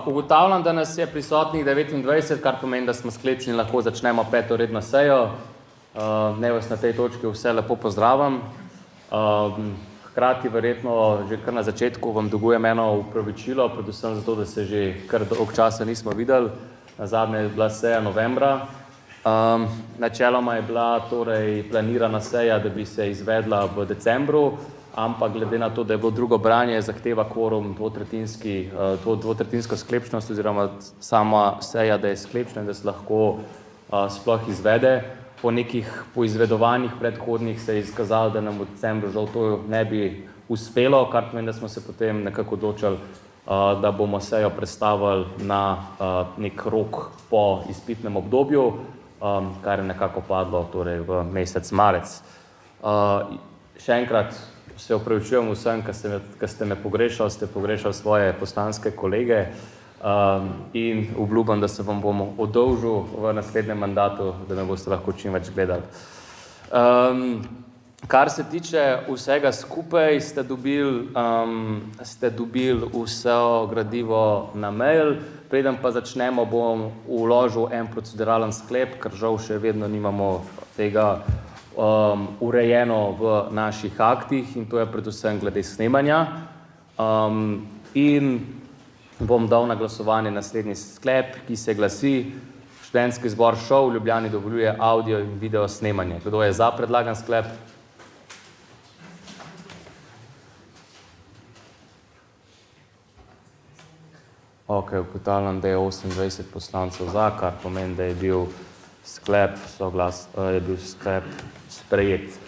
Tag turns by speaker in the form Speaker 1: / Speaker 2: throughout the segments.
Speaker 1: Ugotavljam, da nas je prisotnih 29, kar pomeni, da smo sklepčni, lahko začnemo 5. redno sejo. Naj vas na tej točki vse lepo pozdravim. Hkrati verjetno že kar na začetku vam dolgujem eno opravičilo, predvsem zato, da se že kar dolgo časa nismo videli. Nazadnje je bila seja novembra. Načeloma je bila torej planirana seja, da bi se izvedla v decembru, ampak glede na to, da je bilo drugo branje, zahteva kvorum dvotretjinsko sklepčnost oziroma sama seja, da je sklepčna in da se lahko sploh izvede. Po nekih poizvedovanjih predhodnih se je izkazalo, da nam v decembru žal to ne bi uspelo, kar pomeni, da smo se potem nekako odločili, da bomo sejo prestavili na nek rok po izpitnem obdobju, kar je nekako padlo torej v mesec marec. Še enkrat se opravičujem vsem, ki ste me pogrešali, ste pogrešali svoje poslanske kolege in obljubim, da se vam bom oddolžil v naslednjem mandatu, da me boste lahko čim več gledali. Kar se tiče vsega skupaj, ste dobili vse gradivo na mail. Preden pa začnemo, bom vložil en proceduralen sklep, ker žal še vedno nimamo tega urejeno v naših aktih in to je predvsem glede snemanja. In bom dal na glasovanje naslednji sklep, ki se glasi: Študentski zbor ŠOU v Ljubljani dovoljuje audio in video snemanje. Kdo je za predlagan sklep? Ok, ugotavljam, da je 28 poslancev za, kar pomeni, da je bil sklep sprejet.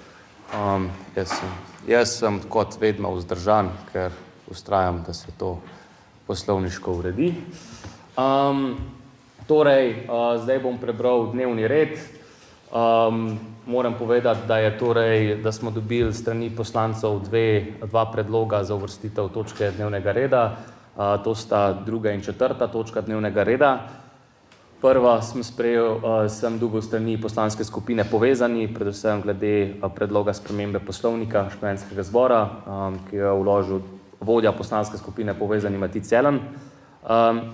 Speaker 1: Jaz sem kot vedno vzdržan, ker vztrajam, da se to poslovniško uredi. Zdaj bom prebral dnevni red. Moram povedati, da smo dobili strani poslancev dva predloga za uvrstitev točke dnevnega reda. To sta 2. in 4. točka dnevnega reda. Prva sem dobil strani poslanske skupine Povezani, predvsem glede predloga spremembe poslovnika študentskega zbora, ki jo je vložil vodja poslanske skupine Povezani Matic Jelen.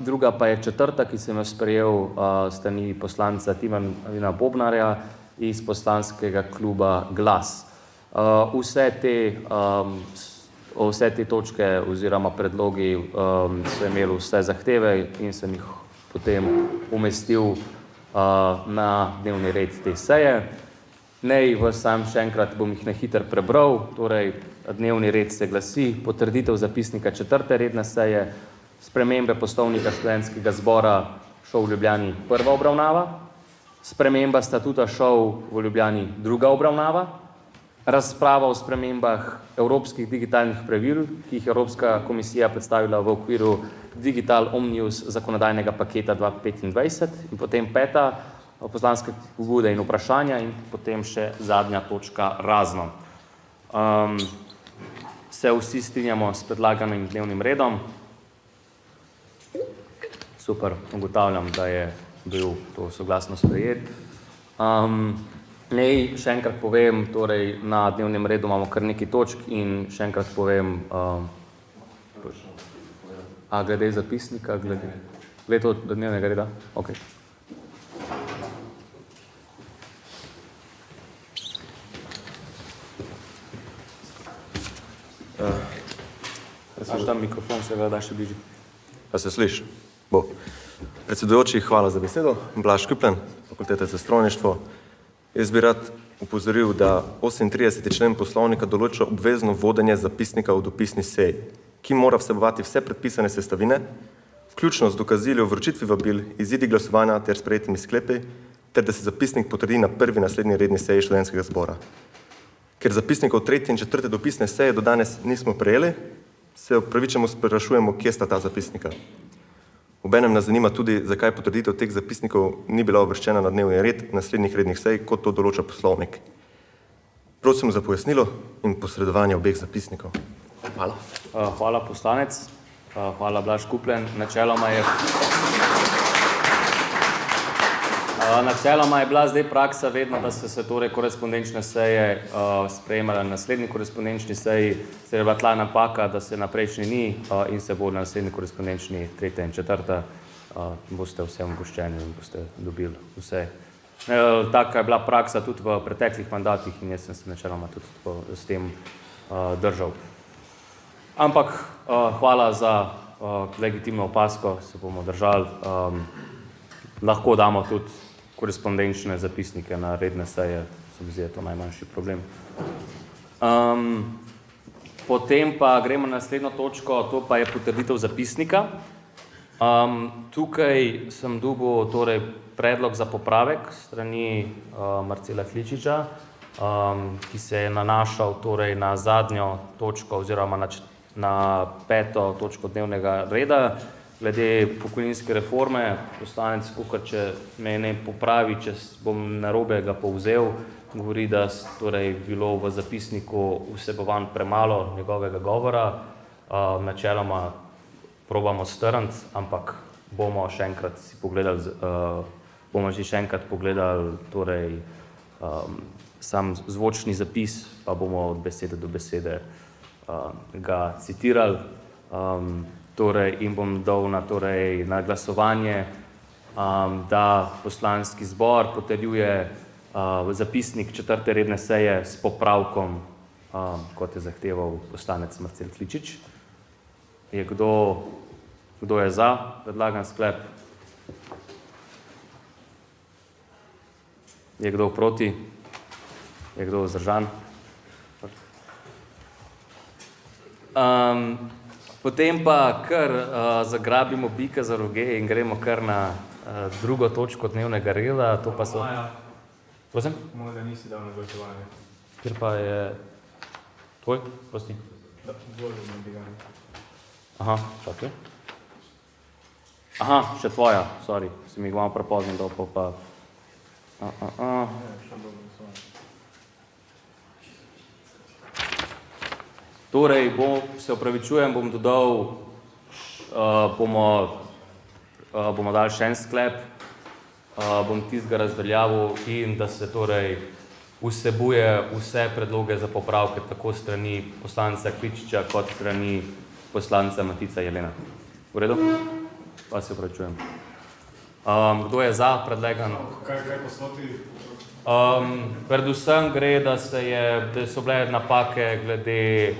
Speaker 1: Druga pa je 4., ki sem jo sprejel strani poslanca Tivana Bobnarja iz poslanskega kluba Glas. Vse te točke oziroma predlogi so imeli vse zahteve in sem jih potem umestil na dnevni red te seje. Naj vas sam še enkrat bom jih na hitro prebral. Torej, dnevni red se glasi: potrditev zapisnika 4. redne seje, spremembe poslovnika študentskega zbora ŠOU v Ljubljani 1. obravnava, sprememba statuta ŠOU v Ljubljani 2. obravnava, razprava o spremembah evropskih digitalnih pravil, ki jih Evropska komisija predstavila v okviru Digital Omnibus zakonodajnega paketa 2025 in potem 5. poslanske pobude in vprašanja in potem še zadnja točka razno. Se vsi strinjamo s predlaganim dnevnim redom? Super, ugotavljam, da je bil to soglasno sprejet. Naj še enkrat povem, torej na dnevnem redu imamo kar nekaj točk in še enkrat povem, glede zapisnika, glede to dnevnega reda? Ok. Imaš tam mikrofon, se ga da še bližje.
Speaker 2: A se sliši? Bo. Predsedujoči, hvala za besedo. Blaž Küplen, Fakulteta za strojništvo. Jaz bi rad opozoril, da 38. člen poslovnika določa obvezno vodenje zapisnika o dopisni seji, ki mora vsebovati vse predpisane sestavine, vključno z dokazili o vročitvi vabil, izidi glasovanja ter sprejetimi sklepi, ter da se zapisnik potrdi na prvi naslednji redni seji študentskega zbora. Ker zapisnikov 3. in 4. dopisne seje do danes nismo prejeli, se upravičeno sprašujemo, kje sta ta zapisnika. Obenem nas zanima tudi, zakaj potrditev teh zapisnikov ni bila uvrščena na dnevni red naslednjih rednih sej, kot to določa poslovnik. Prosim za pojasnilo in posredovanje obeh zapisnikov. Hvala.
Speaker 1: Hvala, poslanec. Hvala, Blaž Küplen. Načeloma Načeloma je bila zdaj praksa vedno, da so se torej korespondenčne seje sprejemale na naslednji korespondenčni seji, se je bila tla napaka, da se na prejšnji ni in se bo na naslednji korespondenčni 3. in 4. Boste vse omogoščeni in boste dobili vse. Taka je bila praksa tudi v preteklih mandatih in jaz sem se načeloma tudi s tem držal. Ampak hvala za legitimno opasko, se bomo držali. Lahko damo tudi korespondenčne zapisnike na redne seje, se mi zdi, je to najmanjši problem. Potem pa gremo na naslednjo točko, to pa je potrditev zapisnika. Tukaj sem dobil torej predlog za popravek strani Marcela Kličiča, ki se je nanašal torej na zadnjo točko oziroma na 5. točko dnevnega reda. Glede pokojninske reforme, poslanec Kuhar, če me ne popravi, če bom narobe ga povzel, govori, da torej bilo v zapisniku vsebovan premalo njegovega govora. Načeloma probamo strniti, ampak bomo še enkrat pogledali torej sam zvočni zapis, pa bomo od besede do besede ga citirali. In bom dal na glasovanje, da poslanski zbor potrjuje zapisnik 4. redne seje s popravkom, kot je zahteval poslanec Marcel Kličič. Je kdo je za predlagan sklep? Je kdo proti? Je kdo vzdržan? Potem pa kar zagrabimo bika za roge in gremo kar na drugo točko dnevnega reda, to pa so... Prosim?
Speaker 3: Možda nisi dal na glasovanje.
Speaker 1: Kjer pa je... Tvoj? Prosti?
Speaker 3: Dvožen na diganje.
Speaker 1: Aha, čakaj. Aha, še tvoja, sorry, si mi jih malo prepozno dal, pa...
Speaker 3: Ne, še dobro glasovanje.
Speaker 1: Torej, se opravičujem, bom dodal, bomo dali še en sklep, bom tistega razveljavil in da se torej vsebuje vse predloge za popravke tako strani poslanca Kličiča kot strani poslanca Matica Jelena. V redu? Pa se opravičujem. Kdo je za predlagan?
Speaker 3: Kaj pa so ti?
Speaker 1: Predvsem gre, da so bile napake glede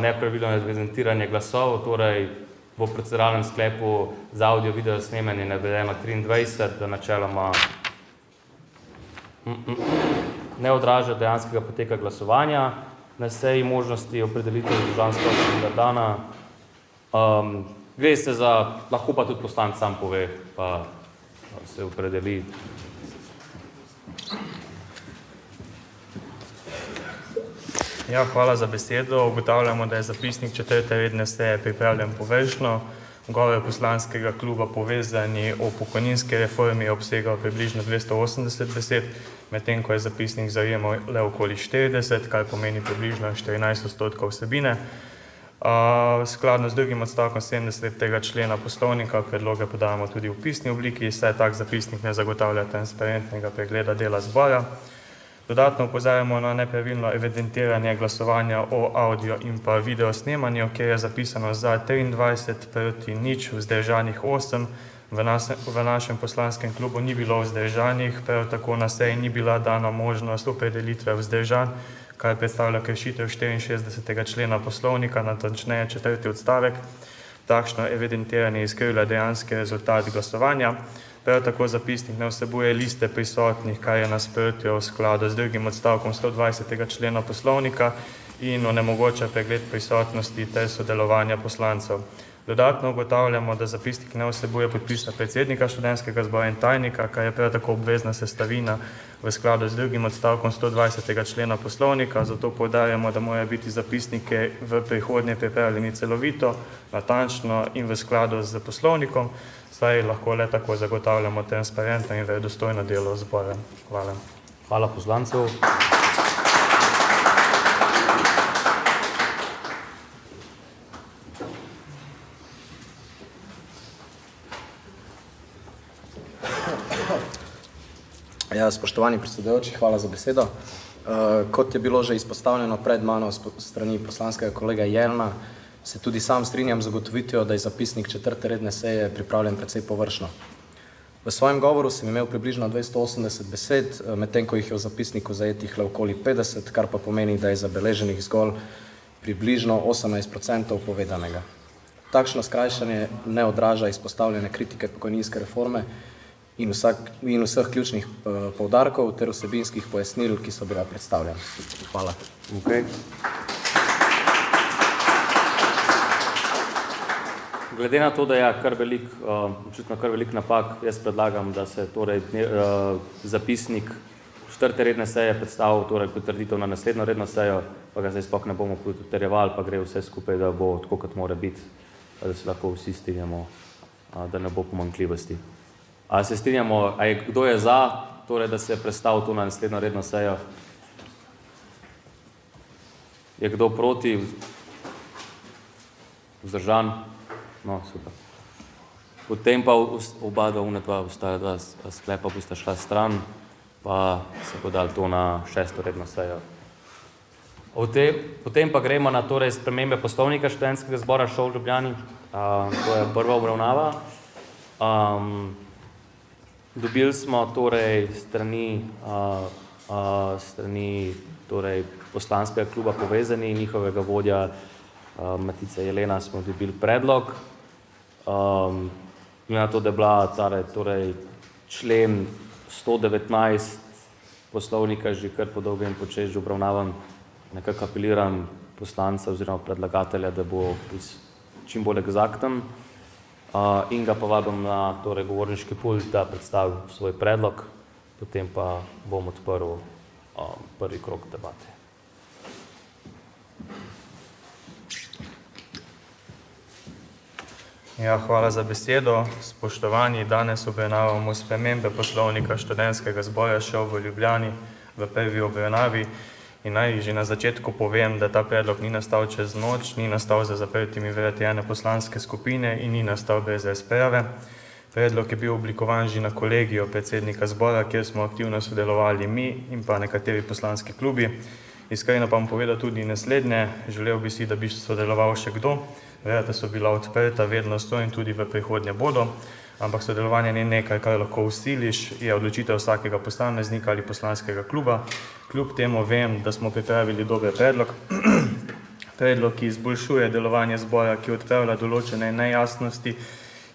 Speaker 1: nepravilno evidentiranje glasov, torej v proceduralnem sklepu za audio-video snemanje navedeno 23, da načeloma ne odraža dejanskega poteka glasovanja. Na seji možnosti opredelitev združanskega dana. Gre se za, lahko pa tudi poslanec sam pove, pa se opredeli.
Speaker 3: Ja, hvala za besedo. Ugotavljamo, da je zapisnik 4. redne seje pripravljen površno. Govor poslanskega kluba Povezani o pokojninski reformi je obsegal približno 280 besed, medtem ko je zapisnik zajemal le okoli 40, kar pomeni približno 14% vsebine. Skladno z drugim odstavkom 70. člena poslovnika predloge podajamo tudi v pisni obliki, saj tak zapisnik ne zagotavlja transparentnega pregleda dela zbora. Dodatno opozarjamo na nepravilno evidentiranje glasovanja o audio in pa video snemanju, kjer je zapisano za 23 proti 0 vzdržanih 8. V našem poslanskem klubu ni bilo vzdržanih, prav tako na seji ni bila dana možnost opredelitve vzdržan, kar predstavlja kršitev 64. člena poslovnika, natančneje 4. odstavek. Takšno evidentiranje izkrivlja dejanski rezultat glasovanja. Prav tako zapisnik ne vsebuje liste prisotnih, kar je nasprotje v skladu z drugim odstavkom 120. člena poslovnika in onemogoča pregled prisotnosti ter sodelovanja poslancev. Dodatno ugotavljamo, da zapisnik ne vsebuje podpisa predsednika študentskega zbora in tajnika, kar je prav tako obvezna sestavina v skladu z drugim odstavkom 120. člena poslovnika, zato poudarjamo, da morajo biti zapisnike v prihodnje pripravljeni celovito, natančno in v skladu z poslovnikom, saj lahko le tako zagotavljamo transparentno in verodostojno delo zbora. Hvala.
Speaker 1: Hvala poslancev.
Speaker 4: Ja, spoštovani predsedujoči, hvala za besedo. Kot je bilo že izpostavljeno pred mano strani poslanskega kolega Jelna, se tudi sam strinjam z ugotovitvijo, da je zapisnik 4. redne seje pripravljen precej površno. V svojem govoru sem imel približno 280 besed, medtem ko jih je v zapisniku zajetih le okoli 50, kar pa pomeni, da je zabeleženih zgolj približno 18% povedanega. Takšno skrajšanje ne odraža izpostavljene kritike pokojninske reforme in vseh ključnih poudarkov ter vsebinskih pojasnil, ki so bila predstavljena. Hvala.
Speaker 1: Okay. Glede na to, da je očitno kar velik napak, jaz predlagam, da se torej zapisnik 4. redne seje predstavil, torej potrditev na naslednjo redno sejo, pa ga zdaj sploh ne bomo potrjevali, pa gre vse skupaj, da bo tako, kot mora biti, da se lahko vsi strinjamo, da ne bo pomanjkljivosti. A se strinjamo, kdo je za, torej, da se predstavi to na naslednjo redno sejo? Je kdo proti? Vzdržan? No, super. Potem pa oba dva sklepa bosta šla stran, pa se bo dal to na 6. redno sejo. Potem pa gremo na torej spremembe poslovnika študentskega zbora ŠOU v Ljubljani. To je prva obravnava. Dobili smo torej strani torej poslanskega kluba Povezani, njihovega vodja Matica Jelena smo dobili predlog. Na to, da je bila torej člen 119 poslovnika že kar po dolgem počez že obravnavan, nekako apeliram poslanca oziroma predlagatelja, da bo čim bolj eksakten in ga pa vabim na torej govorniški pult, da predstavi svoj predlog, potem pa bom odprl prvi krog debate.
Speaker 3: Ja, hvala za besedo. Spoštovani, danes obravnavamo spremembe poslovnika študentskega zbora ŠOU v Ljubljani v prvi obravnavi in naj že na začetku povem, da ta predlog ni nastal čez noč, ni nastal za zaprtimi vrati ene poslanske skupine in ni nastal brez razprave. Predlog je bil oblikovan že na kolegiju predsednika zbora, kjer smo aktivno sodelovali mi in pa nekateri poslanski klubi. Iskreno pa bom povedal tudi naslednje, želel bi si, da bi sodeloval še kdo. Vrata so bila odprta, vedno so in tudi v prihodnje bodo, ampak sodelovanje ni nekaj, kar lahko usiliš, je odločitev vsakega posameznika ali poslanskega kluba. Kljub temu vem, da smo pripravili dober predlog. Predlog, ki izboljšuje delovanje zbora, ki odpravlja določene nejasnosti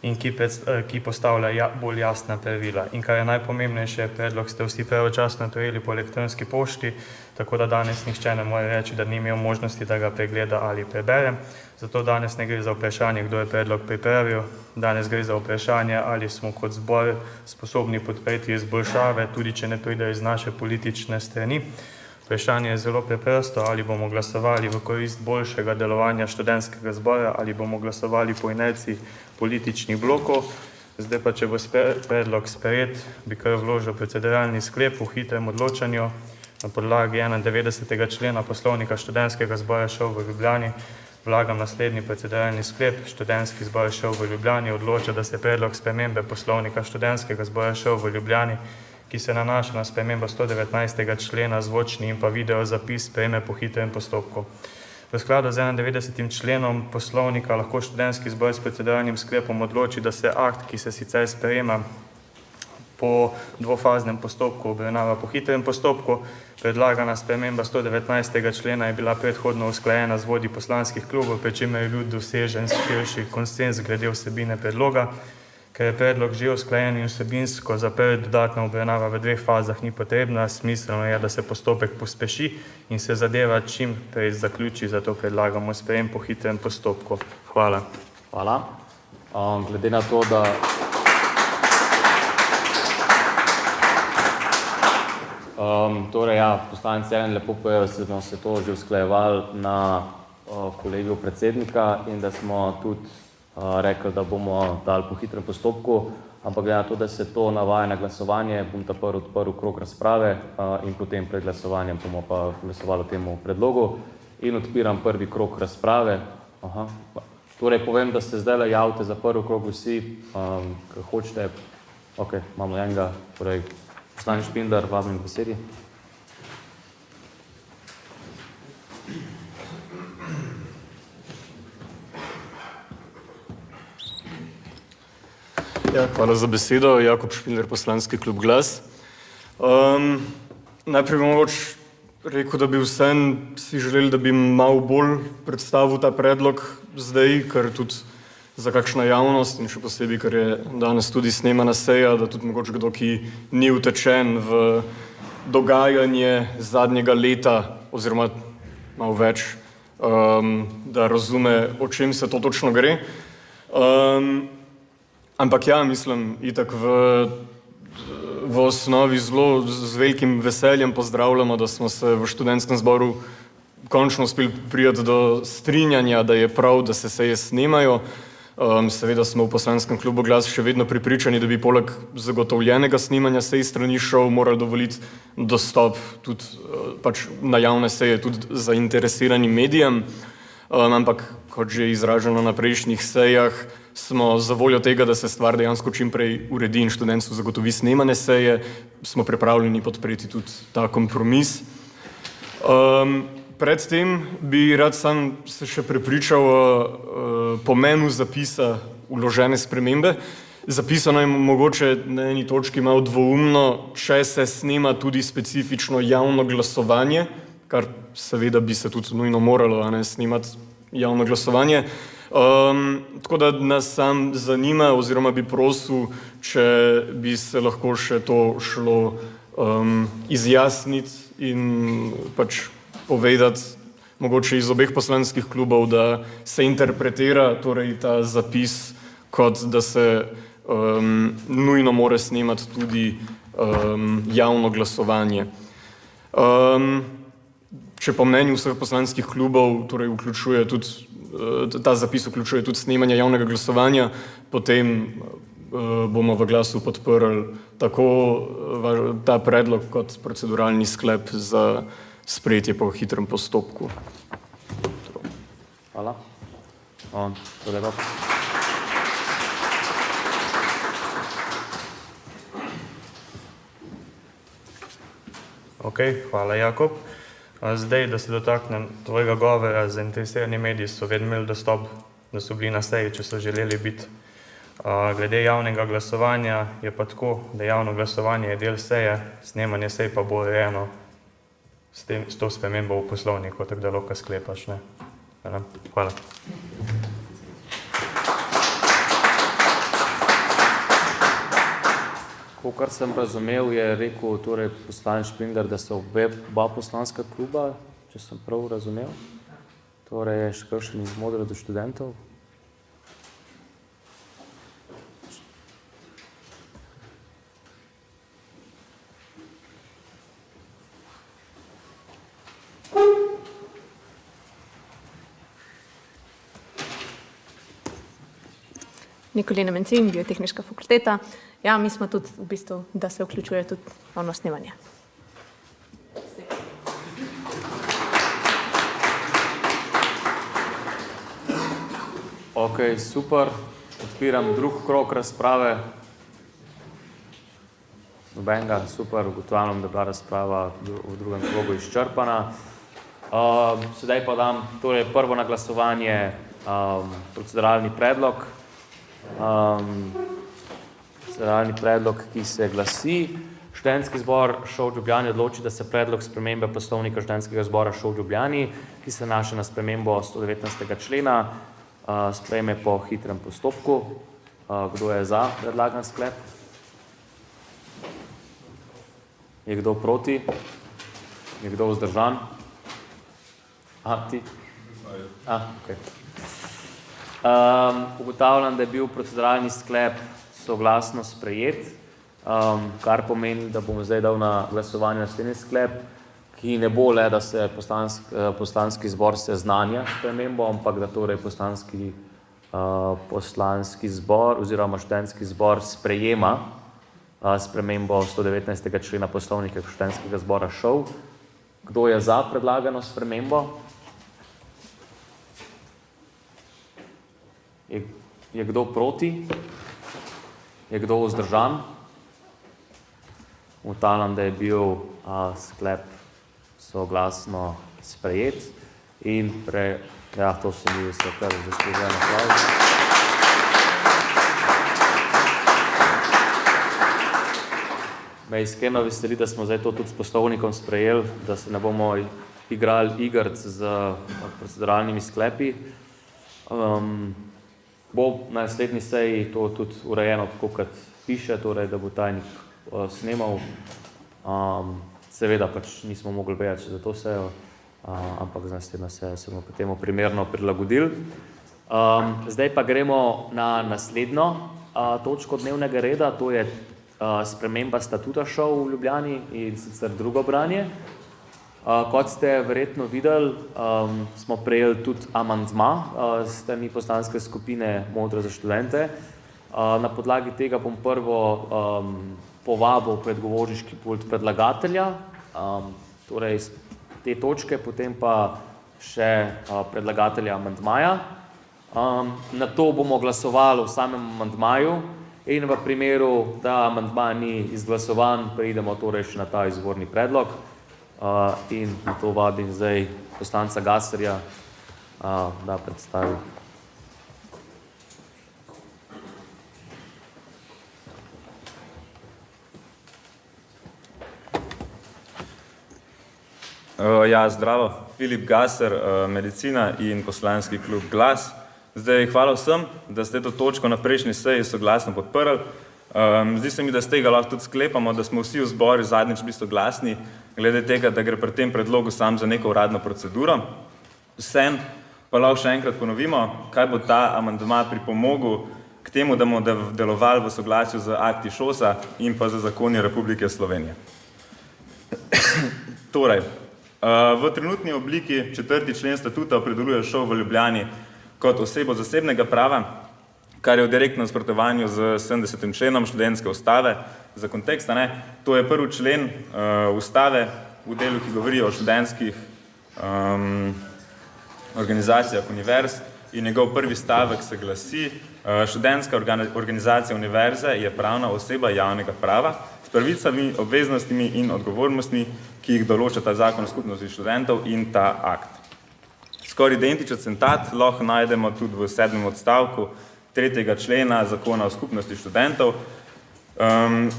Speaker 3: in ki postavlja bolj jasna pravila. In kar je najpomembnejše, predlog ste vsi pravočasno prejeli po elektronski pošti, tako da danes nihče ne more reči, da ni imel možnosti, da ga pregleda ali prebere. Zato danes ne gre za vprašanje, kdo je predlog pripravil, danes gre za vprašanje, ali smo kot zbor sposobni podpreti izboljšave, tudi če ne pride iz naše politične strani. Vprašanje je zelo preprosto, ali bomo glasovali v korist boljšega delovanja študentskega zbora ali bomo glasovali po inerciji političnih blokov. Zdaj pa, če bo predlog sprejet, bi kar vložil proceduralni sklep v hitrem odločanju na podlagi 91. člena poslovnika študentskega zbora ŠOU v Ljubljani. Vlagam naslednji proceduralni sklep. Študentski zbor ŠOU v Ljubljani odloča, da se predlog spremembe poslovnika študentskega zbora ŠOU v Ljubljani, ki se nanaša na spremembo 119. člena zvočni in pa video zapis, sprejme po hitrem postopku. V skladu z 91. členom poslovnika lahko študentski zbor s proceduralnim sklepom odloči, da se akt, ki se sicer sprejema po dvofaznem postopku, obravnava po hitrem postopku. Predlagana sprememba 119. člena je bila predhodno usklajena z vodji poslanskih klubov, pri čemer je bil dosežen širši konsenz glede vsebine predloga. Ker je predlog že usklajen in vsebinsko zaprt, dodatna obravnava v dveh fazah ni potrebna, smiselno je, da se postopek pospeši in se zadeva čim prej zaključi, zato predlagamo sprejem po hitrem postopku. Hvala.
Speaker 1: Hvala. Glede na to, da torej ja, poslanec Jelen lepo povedal, da smo se to že usklajevali na kolegiju predsednika in da smo tudi rekli, da bomo dali po hitrem postopku, ampak glede na to, da se to navaja na glasovanje, bom ta odprl krog razprave in potem pred glasovanjem bomo pa glasovali o temu predlogu in odpiram prvi krog razprave. Torej povem, da se zdaj javite za prvi krog vsi, ki hočete. Ok, imamo enega, torej Poslanec Špindler, vabim k besedi.
Speaker 5: Ja, hvala za besedo. Jakob Špindler, poslanski klub Glas. Najprej bom mogoče rekel, da bi vsem si želeli, da bi malo bolj predstavil ta predlog zdaj, ker tudi za kakšna javnost in še posebej, ker je danes tudi snemana seja, da tudi mogoče kdo, ki ni utečen v dogajanje zadnjega leta oziroma malo več, da razume, o čem se to točno gre. Ampak ja, mislim, itak v osnovi zelo z velikim veseljem pozdravljamo, da smo se v študentskem zboru končno uspeli priti do strinjanja, da je prav, da se seje snemajo. Seveda smo v poslanskem klubu Glas še vedno prepričani, da bi poleg zagotovljenega snemanja sej strani šov morali dovoliti dostop tudi pač na javne seje tudi zainteresiranim medijem. Ampak kot že izraženo na prejšnjih sejah, smo za voljo tega, da se stvar dejansko čim prej uredi in študentstvu zagotovi snemane seje, smo pripravljeni podpreti tudi ta kompromis. Predtem bi rad sam se še prepričal o pomenu zapisa vložene spremembe. Zapisano je mogoče na eni točki malo dvoumno, če se snema tudi specifično javno glasovanje, kar seveda bi se tudi nujno moralo, a ne, snemati javno glasovanje. Tako da nas sam zanima oziroma bi prosil, če bi se lahko še to šlo izjasniti in pač povedati mogoče iz obeh poslanskih klubov, da se interpretira torej ta zapis kot da se nujno more snemati tudi javno glasovanje. Če po mnenju vseh poslanskih klubov torej vključuje tudi ta zapis vključuje tudi snemanje javnega glasovanja, potem bomo v Glasu podprli tako ta predlog kot proceduralni sklep za sprejetje po hitrem postopku.
Speaker 1: Hvala.
Speaker 3: Ok, hvala Jakob. Zdaj, da se dotaknem tvojega govora, zainteresirani mediji so vedno imeli dostop, da so bili na seji, če so želeli biti. Glede javnega glasovanja je pa tako, da javno glasovanje je del seje, snemanje sej pa bo urejeno s to spremembo v poslovniku, tako da lahko sklepaš, ne? Hvala.
Speaker 1: Kar sem razumel, je rekel torej poslanec Špindler, da so oba poslanska kluba, če sem prav razumel. Torej je še kakšen iz Modre do študentov.
Speaker 6: Nikolina Mencin, Biotehniška fakulteta. Ja, mi smo tudi v bistvu, da se vključuje tudi javno snemanje.
Speaker 1: Ok, super. Odpiram drug krog razprave. Nobenega, super, ugotavljam, da je bila razprava v drugem krogu izčrpana. Sedaj pa dam torej prvo na glasovanje proceduralni predlog. Proceduralni predlog, ki se glasi: Študentski zbor ŠOU v Ljubljani odloči, da se predlog spremembe poslovnika Študentskega zbora ŠOU v Ljubljani, ki se nanaša na spremembo 119. člena, sprejme po hitrem postopku. Kdo je za predlagan sklep? Je kdo proti? Je kdo vzdržan? Ti? Okay. Ugotavljam, da je bil proceduralni sklep soglasno sprejet, kar pomeni, da bom zdaj dal na glasovanje naslednji sklep, ki ne bo le, da se poslanski zbor seznanja s spremembo, ampak da torej poslanski zbor oziroma študentski zbor sprejema spremembo 119. člena poslovnika Študentskega zbora ŠOU. Kdo je za predlagano spremembo? Je kdo proti? Je kdo vzdržan? Ugotavljam, da je bil sklep soglasno sprejet in to se mi vse kar zaslužen aplavz. Me iskreno veseli, da smo zdaj to tudi s poslovnikom sprejeli, da se ne bomo igrali igrc z proceduralnimi sklepi. Bo na naslednji seji to tudi urejeno tako, kot piše, torej, da bo tajnik snemal. Seveda pač nismo mogli vedeti za to sejo, ampak za naslednjo sejo se bomo potem primerno prilagodili. Zdaj pa gremo na naslednjo točko dnevnega reda, to je sprememba statuta ŠOU v Ljubljani in sicer drugo branje. Kot ste verjetno videli, smo prejeli tudi amandma s strani poslanske skupine Modra za študente. Na podlagi tega bom prvo povabil predgovorniški pult predlagatelja, torej te točke, potem pa še predlagatelja amandmaja. Nato bomo glasovali v samem amandmaju in v primeru, da amandma ni izglasovan, preidemo torej še na ta izvorni predlog. In na to vabim zdaj poslanca Gaserja, da predstavi.
Speaker 7: Zdravo, Filip Gaser, Medicina in poslanski klub Glas. Zdaj, hvala vsem, da ste to točko na prejšnji seji soglasno podprli. Zdi se mi, da z tega lahko tudi sklepamo, da smo vsi v zboru zadnjič bili soglasni, glede tega, da gre pri tem predlogu sam za neko uradno proceduro. Vsem pa lahko še enkrat ponovimo, kaj bo ta amandma pripomogel k temu, da bomo delovali v soglasju z akti ŠOS-a in pa z zakoni Republike Slovenije. Torej, v trenutni obliki 4. člen statuta opredeljuje ŠOU v Ljubljani kot osebo zasebnega prava, kar je v direktnem nasprotovanju z 70. členom študentske ustave. Za kontekst, to je 1. člen ustave v delu, ki govori o študentskih organizacijah univerz in njegov prvi stavek se glasi: študentska organizacija univerze je pravna oseba javnega prava s pravicami, obveznostmi in odgovornostmi, ki jih določa ta zakon o skupnosti študentov in ta akt. Skoraj identičen citat lahko najdemo tudi v 7. odstavku 3. člena zakona o skupnosti študentov,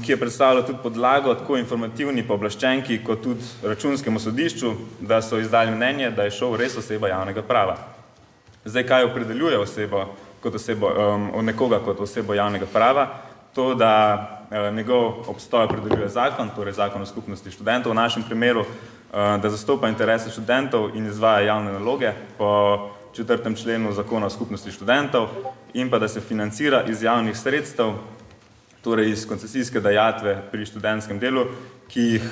Speaker 7: ki je predstavljal tudi podlago tako informativni pooblaščenki kot tudi računskemu sodišču, da so izdali mnenje, da je ŠOU res oseba javnega prava. Zdaj, kaj opredeljuje nekoga kot osebo javnega prava? To, da njegov obstoj opredeljuje zakon, torej zakon o skupnosti študentov, v našem primeru, da zastopa interese študentov in izvaja javne naloge po 4. členu zakona o skupnosti študentov in pa da se financira iz javnih sredstev, torej iz koncesijske dajatve pri študentskem delu, ki jih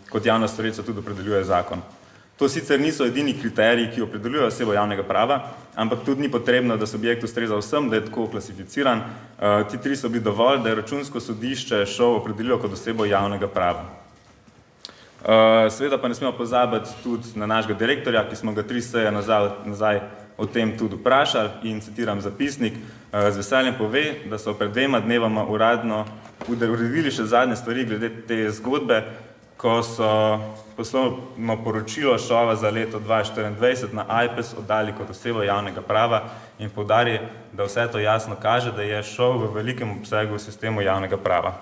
Speaker 7: kot javna sredstva tudi opredeljuje zakon. To sicer niso edini kriteriji, ki opredeljujejo osebo javnega prava, ampak tudi ni potrebno, da subjekt ustreza vsem, da je tako klasificiran. Ti 3 so bili dovolj, da je računsko sodišče ŠOU opredelilo kot osebo javnega prava. Seveda pa ne smemo pozabiti tudi na našega direktorja, ki smo ga 3 seje nazaj o tem tudi vprašali in citiram zapisnik: z veseljem pove, da so pred 2 dnevoma uradno uredili še zadnje stvari glede te zgodbe, ko so poslovno poročilo ŠOU-a za leto 2024 na AJPES oddali kot osebo javnega prava in poudari, da vse to jasno kaže, da je ŠOU v velikem obsegu v sistemu javnega prava.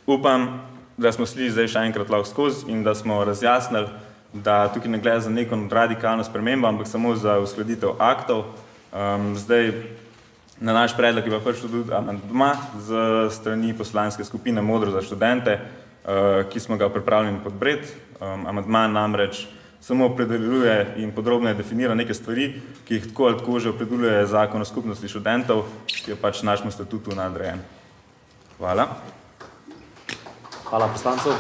Speaker 7: Upam, da smo šli zdaj še enkrat lahko skozi in da smo razjasnili, da tukaj ne gre za neko radikalno spremembo, ampak samo za uskladitev aktov. Zdaj, na naš predlog je pa prišel tudi amandma z strani poslanske skupine Modro za študente, ki smo ga pripravljeni podpreti. Amandma namreč samo opredeljuje in podrobno definira neke stvari, ki jih tako ali tako že opredeljuje zakon o skupnosti študentov, ki je pač našemu statutu nadrejen. Hvala.
Speaker 1: Hvala poslancu.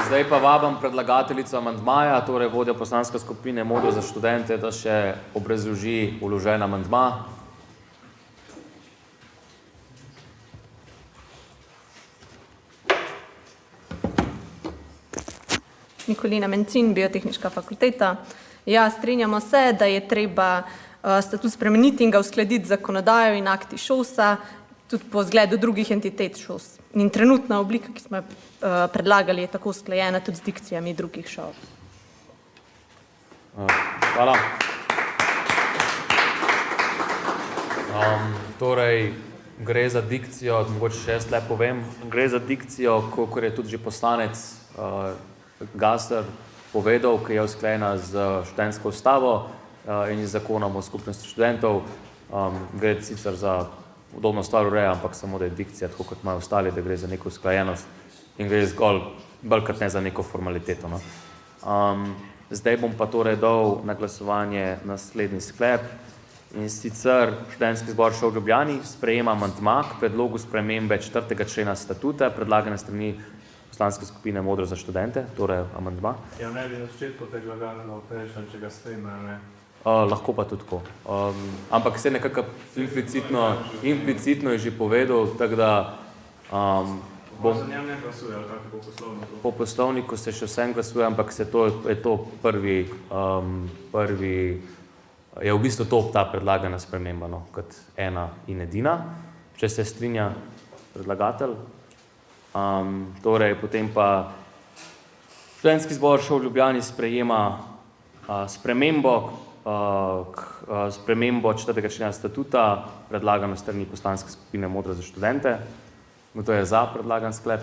Speaker 1: Zdaj pa vabim predlagateljico amandmaja, torej vodjo poslanske skupine Modro za študente, da še obrazloži vložen amandma.
Speaker 6: Nikolina Mencin, Biotehniška fakulteta. Ja, strinjamo se, da je treba statut spremeniti in ga uskladiti z zakonodajo in akti ŠOS-a. tudi po zgledu drugih entitet ŠOS. In trenutna oblika, ki smo jo predlagali, je tako usklajena tudi z dikcijami drugih šol.
Speaker 1: Hvala. Torej, gre za dikcijo, mogoče še jaz le povem, gre za dikcijo, kot je tudi že poslanec Gasser povedal, ki je usklajena z študentsko ustavo in z zakonom o skupnosti študentov. Gre sicer za udobno stvar ureja, ampak samo da je dikcija, tako kot imajo ostali, da gre za neko usklajenost in gre zgolj bolj ne za neko formaliteto. No. Zdaj bom pa torej dal na glasovanje naslednji sklep. In sicer študentski zbor šol v Ljubljani sprejema amandma k predlogu spremembe 4. člena statuta, predlagane strani poslanske skupine Modro za študente, torej amandma.
Speaker 3: Ja, ne bi na začetku predlagalno vprašan, če ga sprejme, ne?
Speaker 1: Lahko pa tudi tako. Ampak se nekako implicitno je že povedal, tako da bom...
Speaker 3: Za njem ne glasuje, ali kako po poslovniku?
Speaker 1: Po poslovniku se še vsem glasuje, ampak je to prvi je v bistvu to ta predlagana sprememba, no, kot ena in edina, če se strinja predlagatelj. Torej, potem pa študentski zbor šol v Ljubljani sprejema spremembo 4. člena statuta, predlagano strani poslanske skupine Modra za študente. Kdo je za predlagan sklep?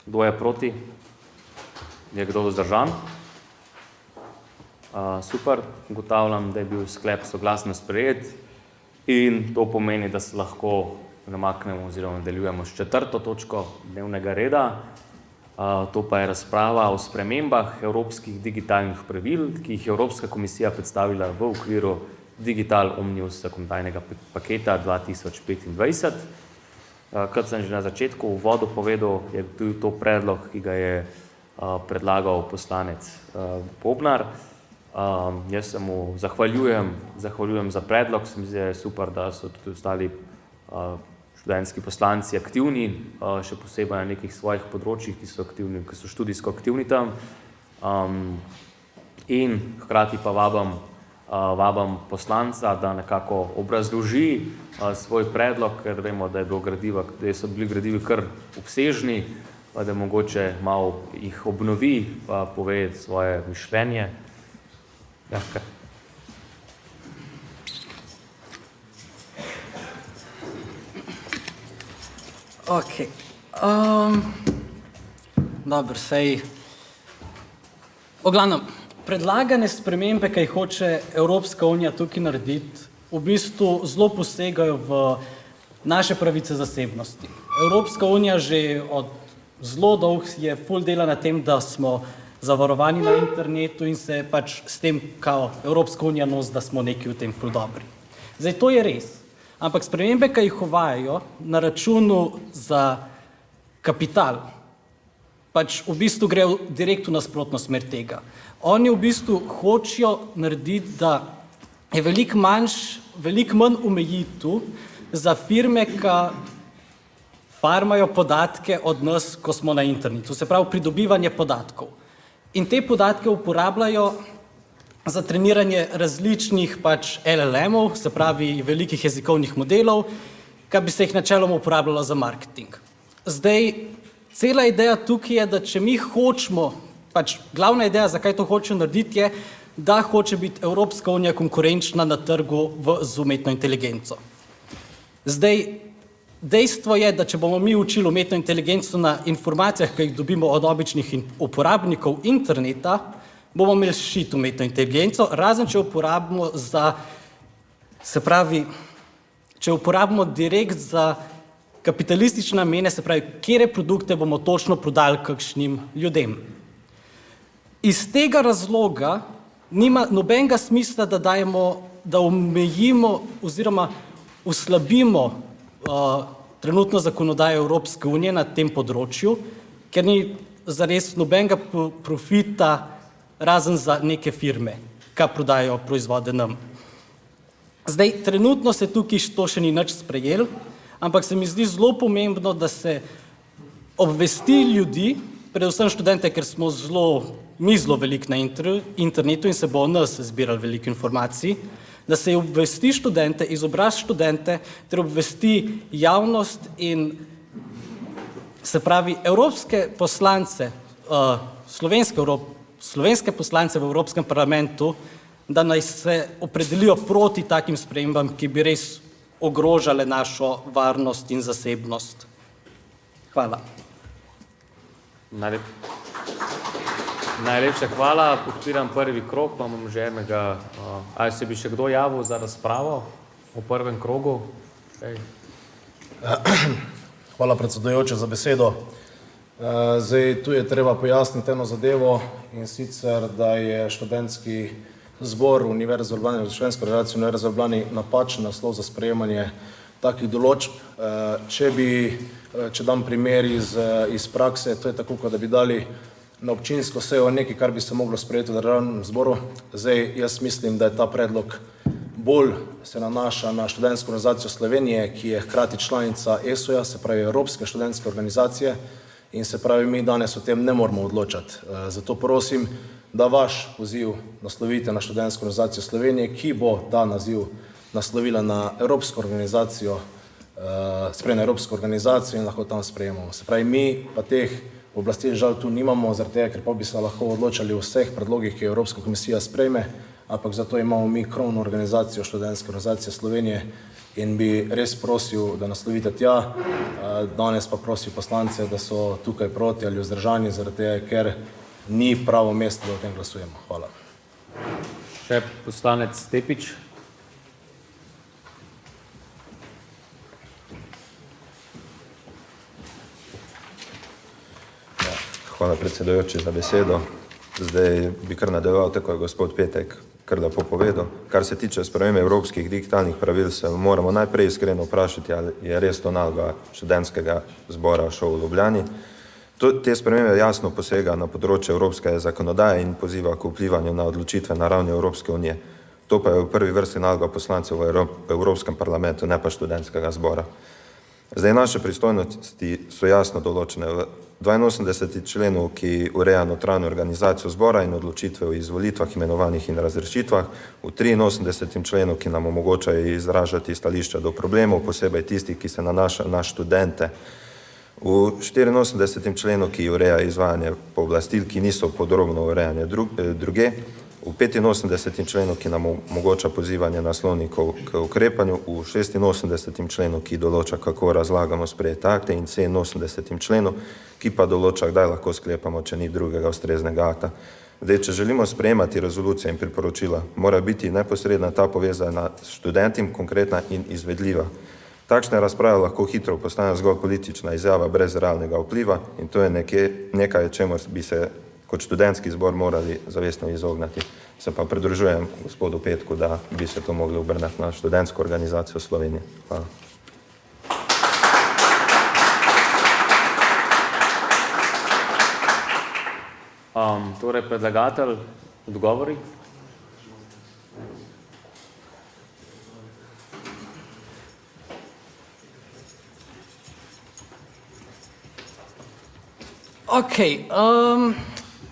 Speaker 1: Kdo je proti? Je kdo vzdržan? Super, ugotavljam, da je bil sklep soglasno sprejet in to pomeni, da se lahko namaknemo oziroma nadaljujemo s 4. točko dnevnega reda. To pa je razprava o spremembah evropskih digitalnih pravil, ki jih je Evropska komisija predstavila v okviru Digital Omnibus zakonodajnega paketa 2025. Kot sem že na začetku v uvodu povedal, je bil to predlog, ki ga je predlagal poslanec Bobnar. Jaz se mu zahvaljujem za predlog, se mi zdi, je super, da so tudi ostali študentski poslanci aktivni, še posebej na nekih svojih področjih, ki so študijsko aktivni tam. In hkrati pa vabam poslanca, da nekako obrazloži svoj predlog, ker vemo, da so bili gradivi kar obsežni, pa da mogoče malo jih obnovi, pa pove svoje mišljenje. Ja, kar.
Speaker 8: Ok. Dobro, sej. V glavnem, predlagane spremembe, ki jih hoče Evropska unija tukaj narediti, v bistvu zelo posegajo v naše pravice zasebnosti. Evropska unija že od zelo dolg je ful dela na tem, da smo zavarovani na internetu in se pač s tem kao Evropska unija nos, da smo neki v tem ful dobri. Zdaj, to je res. Ampak spremembe, ki jih uvajajo na računu za kapital, pač v bistvu gre direktno nasprotno smer tega. Oni v bistvu hočejo narediti, da je veliko manj omejitev za firme, ki farmajo podatke od nas, ko smo na internetu, se pravi pridobivanje podatkov. In te podatke uporabljajo za treniranje različnih pač LLM-ov, se pravi velikih jezikovnih modelov, ki bi se jih načeloma uporabljalo za marketing. Zdaj, cela ideja tukaj je, da če mi hočemo, pač glavna ideja, zakaj to hoče narediti, je, da hoče biti Evropska unija konkurenčna na trgu z umetno inteligenco. Zdaj, dejstvo je, da če bomo mi učili umetno inteligenco na informacijah, ki jih dobimo od običnih uporabnikov interneta, bomo imeli šit umetno inteligenco, razen če uporabimo če uporabimo direkt za kapitalistične namene, se pravi, katere produkte bomo točno prodali kakšnim ljudem. Iz tega razloga nima nobenega smisla, da omejimo oziroma oslabimo trenutno zakonodajo Evropske unije na tem področju, ker ni zares nobenega profita razen za neke firme, ki prodajajo proizvode nam. Zdaj, trenutno se tukaj to še ni nič sprejelo, ampak se mi zdi zelo pomembno, da se obvesti ljudi, predvsem študente, ker smo zelo veliko na internetu in se bo o nas zbirali veliko informacij, da se obvesti študente, izobrazi študente, ter obvesti javnost in se pravi evropske poslance, slovenske poslance v Evropskem parlamentu, da naj se opredelijo proti takim spremembam, ki bi res ogrožale našo varnost in zasebnost. Hvala.
Speaker 1: Najlepša hvala. Odpiram prvi krog, pa imam že enega. Ali se bi še kdo javil za razpravo v prvem krogu?
Speaker 9: Hvala predsedujoči za besedo. Zdaj, tu je treba pojasniti eno zadevo, in sicer, da je študentski zbor Univerze v Ljubljani, študentska organizacija Univerze v Ljubljani napačen naslov za sprejemanje takih določb. Če dam primer iz prakse, to je tako, kot da bi dali na občinsko sejo nekaj, kar bi se moglo sprejeti v državnem zboru. Zdaj, jaz mislim, da je ta predlog bolj se nanaša na študentsko organizacijo Slovenije, ki je hkrati članica ESO-ja, se pravi Evropske študentske organizacije, in se pravi, mi danes o tem ne moramo odločati. Zato prosim, da vaš poziv naslovite na študentsko organizacijo Slovenije, ki bo ta naziv naslovila na Evropsko organizacijo, sprejme Evropsko organizacijo in lahko tam sprejemamo. Se pravi, mi pa teh oblasti žal tu nimamo, zaradi tega, ker pa bi se lahko odločali o vseh predlogih, ki Evropska komisija sprejme, ampak zato imamo mi krovno organizacijo študentske organizacije Slovenije in bi res prosil, da naslovite tja. Danes pa prosim poslance, da so tukaj proti ali vzdržani, zaradi tega, ker ni pravo mesto, da o tem glasujemo. Hvala.
Speaker 1: Še poslanec Tepič.
Speaker 2: Hvala predsedujoči za besedo. Zdaj bi kar nadaljeval, tako je gospod Petek kar lepo povedal. Kar se tiče spremembe evropskih digitalnih pravil, se moramo najprej iskreno vprašati, ali je res to naloga študentskega zbora ŠOU v Ljubljani. Te spremembe jasno posega na področje evropske zakonodaje in poziva k vplivanju na odločitve na ravni Evropske unije. To pa je v prvi vrsti naloga poslancev v Evropskem parlamentu, ne pa študentskega zbora. Zdaj, naše pristojnosti so jasno določene v 82. členu, ki ureja notranjo organizacijo zbora in odločitve o izvolitvah, imenovanjih in razrešitvah, v 83. členu, ki nam omogočajo izražati stališča do problemov, posebej tistih, ki se nanašajo na študente, v 84. členu, ki ureja izvajanje pooblastil, ki niso podrobno urejanje druge, v 85. členu, ki nam omogoča pozivanje naslovnikov k ukrepanju, v 86. členu, ki določa, kako razlagamo sprejete akte, in 87. členu, ki pa določa, kdaj lahko sklepamo, če ni drugega ustreznega akta. Zdaj, če želimo sprejemati rezolucije in priporočila, mora biti neposredna ta povezana s študentim, konkretna in izvedljiva. Takšne razprave lahko hitro postanejo zgolj politična izjava brez realnega vpliva, in to je nekaj, čemu bi se kot študentski zbor morali zavestno izognati. Se pa pridružujem gospodu Petku, da bi se to mogli obrniti na študentsko organizacijo Slovenije. Hvala.
Speaker 1: Torej, predlagatelj, odgovori?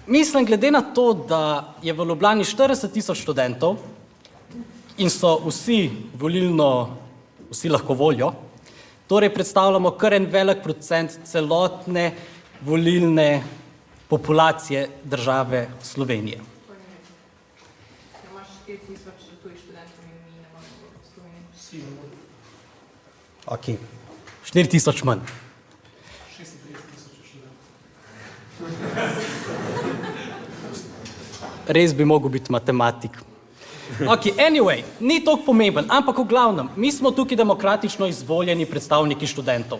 Speaker 8: Mislim, glede na to, da je v Ljubljani 40.000 študentov in so vsi lahko volijo, torej predstavljamo kar en velik procent celotne volilne populacije države Slovenije. Ok, 4.000 manj. Res bi mogel biti matematik. Ok, anyway, ni toliko pomemben, ampak v glavnem, mi smo tukaj demokratično izvoljeni predstavniki študentov.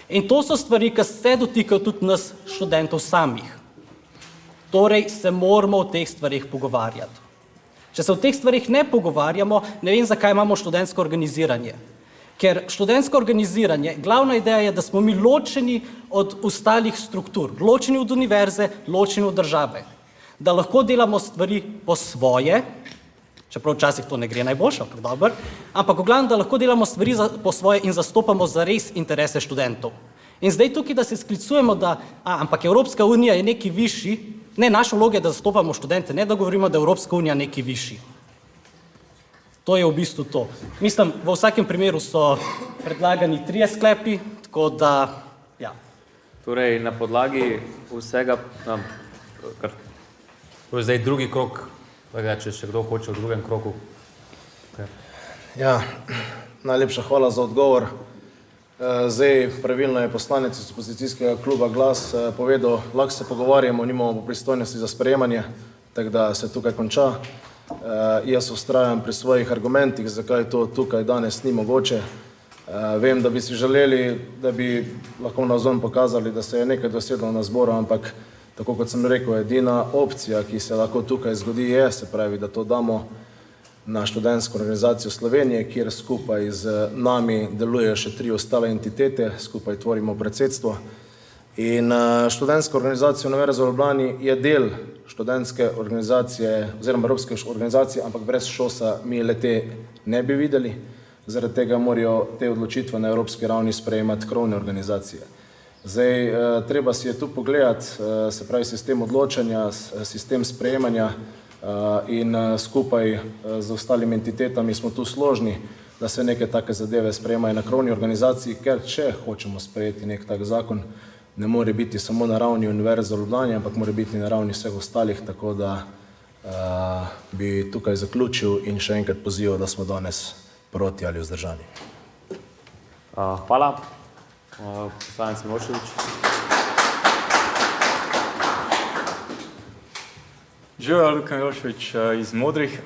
Speaker 8: In to so stvari, ki se dotikajo tudi nas študentov samih. Torej se moramo o teh stvarih pogovarjati. Če se o teh stvarih ne pogovarjamo, ne vem, zakaj imamo študentsko organiziranje. Ker študentsko organiziranje, glavna ideja je, da smo mi ločeni od ostalih struktur, ločeni od univerze, ločeni od države. Da lahko delamo stvari po svoje, čeprav včasih to ne gre najboljše, ampak dobro, ampak v glavnem, da lahko delamo stvari po svoje in zastopamo zares interese študentov. In zdaj tukaj, da se sklicujemo, da ampak Evropska unija je neki višji, ne, naša vloga je, da zastopamo študente, ne da govorimo, da je Evropska unija neki višji. To je v bistvu to. Mislim, v vsakem primeru so predlagani 3 sklepi, tako da, ja.
Speaker 1: Torej, na podlagi vsega, to je zdaj drugi krog, če še kdo hoče v drugem krogu. Okay.
Speaker 9: Ja, najlepša hvala za odgovor. Zdaj, pravilno je poslanec iz opozicijskega kluba Glas povedal, lahko se pogovarjamo, nimamo pristojnosti za sprejemanje, tako da se tukaj konča. Jaz ustrajam pri svojih argumentih, zakaj to tukaj danes ni mogoče. Vem, da bi si želeli, da bi lahko navzven pokazali, da se je nekaj dosedlo na zboru, ampak tako kot sem rekel, edina opcija, ki se lahko tukaj zgodi, je, se pravi, da to damo na študentsko organizacijo Slovenije, kjer skupaj z nami delujejo še 3 ostale entitete, skupaj tvorimo predsedstvo. In študentska organizacija Univerze v Ljubljani je del študentske organizacije oziroma evropske organizacije, ampak brez ŠOS-a mi le-te ne bi videli. Zaradi tega morajo te odločitve na evropski ravni sprejemati krovne organizacije. Zdaj, treba si je tu pogledati, se pravi sistem odločanja, sistem sprejemanja in skupaj z ostalimi entitetami smo tu složni, da se neke take zadeve sprejemajo na krovni organizaciji, ker če hočemo sprejeti nek tak zakon, ne more biti samo na ravni Univerze v Ljubljani, ampak mora biti na ravni vseh ostalih, tako da bi tukaj zaključil in še enkrat pozival, da smo danes proti ali vzdržani.
Speaker 1: Hvala. Poslanec Milošević.
Speaker 10: Živijo, Luka Milošević iz Modrih.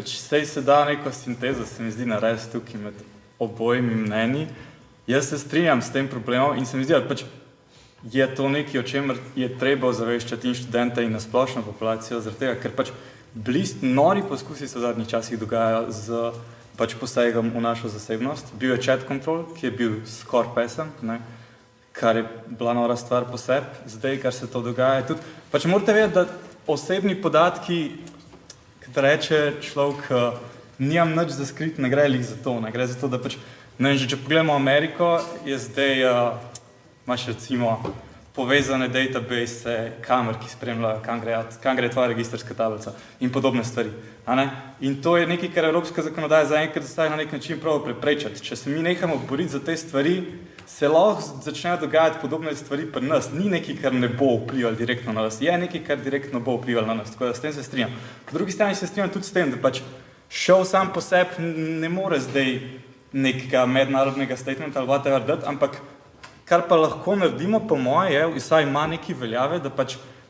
Speaker 10: Sej se da neko sintezo, se mi zdi, narediti tukaj med obojimi mnenji. Jaz se strinjam s tem problemom in se mi zdi, da je to nekaj, o čemer je treba ozaveščati in študente in na splošno populacijo, zaradi tega, ker nori poskusi se v zadnjih časih dogajajo z posegom v našo zasebnost. Bil je chat control, ki je bil skoraj pesen, kar je bila nora stvar po sebi. Zdaj, kar se to dogaja, tudi morate vedeti, da osebni podatki, kot reče človek, nimam nič za skrit, ne gre lih za to, ne gre za to, da če pogledamo Ameriko, je zdaj, imaš recimo povezane database, kamer, ki spremljajo, kam gre tvoja registrska tablica in podobne stvari. In to je nekaj, kar evropska zakonodaja zaenkrat zastaja na nek način prav preprečati. Če se mi nehamo boriti za te stvari, se lahko začnejo dogajati podobne stvari pri nas. Ni nekaj, kar ne bo vplivalo direktno na nas, je nekaj, kar direktno bo vplivalo na nas, tako da s tem se strinjam. Po drugi strani se strinjam tudi s tem, da šel sam po sebi ne more zdaj nekega mednarodnega statementa ali whatever dati, ampak kar pa lahko naredimo, po moje, je, vsaj ima neki veljave, da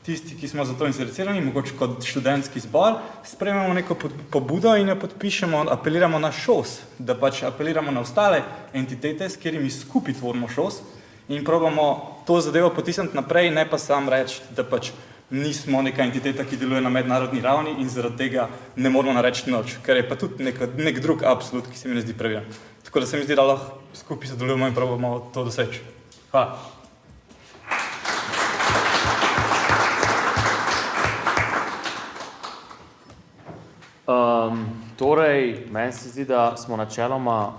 Speaker 10: tisti, ki smo za to zainteresirani, mogoče kot študentski zbor, sprejmemo neko pobudo in jo podpišemo, apeliramo na ŠOS, da apeliramo na ostale entitete, s katerimi skupaj tvorimo ŠOS in probamo to zadevo potisniti naprej, ne pa sam reči, da nismo neka entiteta, ki deluje na mednarodni ravni in zaradi tega ne moramo nareči nič, ker je pa tudi nek drug absolut, ki se mi ne zdi pravilen. Tako da se mi zdi, da lahko skupaj sodelujemo in probamo to doseči. Hvala.
Speaker 1: Torej, meni se zdi, da smo načeloma,